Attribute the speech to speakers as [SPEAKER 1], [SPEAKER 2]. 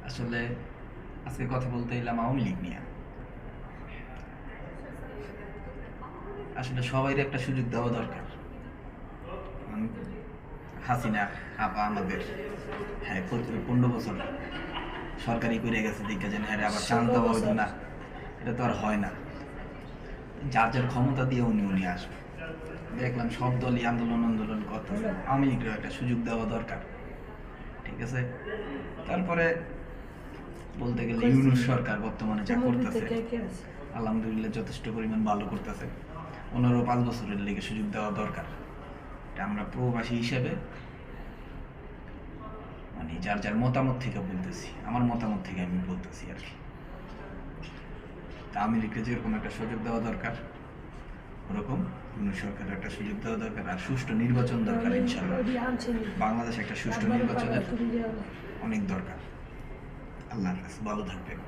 [SPEAKER 1] আসলে আজকে কথা বলতে এলাম আওয়ামী লীগ নিয়ে। আসলে সবাই একটা সুযোগ দেওয়া দরকার। হাসিনা আপা আমাদের, হ্যাঁ 15 বছর সরকারি করে গেছে, দেখে যেন হ্যাঁ আবার চান্স দেওয়া হইতো না, এটা তো আর হয় না। যার যার ক্ষমতা দিয়ে উনি উনি আসবে। দেখলাম সব দলই আন্দোলন আন্দোলন করতেছে, আওয়ামী লীগের একটা সুযোগ দেওয়া দরকার। ঠিক আছে, তারপরে বলতে গেলে ইউনূস সরকার বর্তমানে যা করতেছে আলহামদুলিল্লাহ যথেষ্ট পরিমাণ ভালো করতেছে। ওনারও 5 বছরের লেগে সুযোগ দেওয়া দরকার। এটা আমরা প্রবাসী হিসেবে মানে যার যার মতামত থেকে বলতেছি, আমার মতামত থেকে আমি বলতেছি আর কি। তা আওয়ামী লীগকে যেরকম একটা সুযোগ দেওয়া দরকার, ওরকম ইউনূস সরকারের একটা সুযোগ দেওয়া দরকার, আর সুষ্ঠু নির্বাচন দরকার। ইনশাআল্লাহ বাংলাদেশে একটা সুষ্ঠু নির্বাচনের অনেক দরকার। আল্লাহ হাফেজ, ভালো থাকবেন।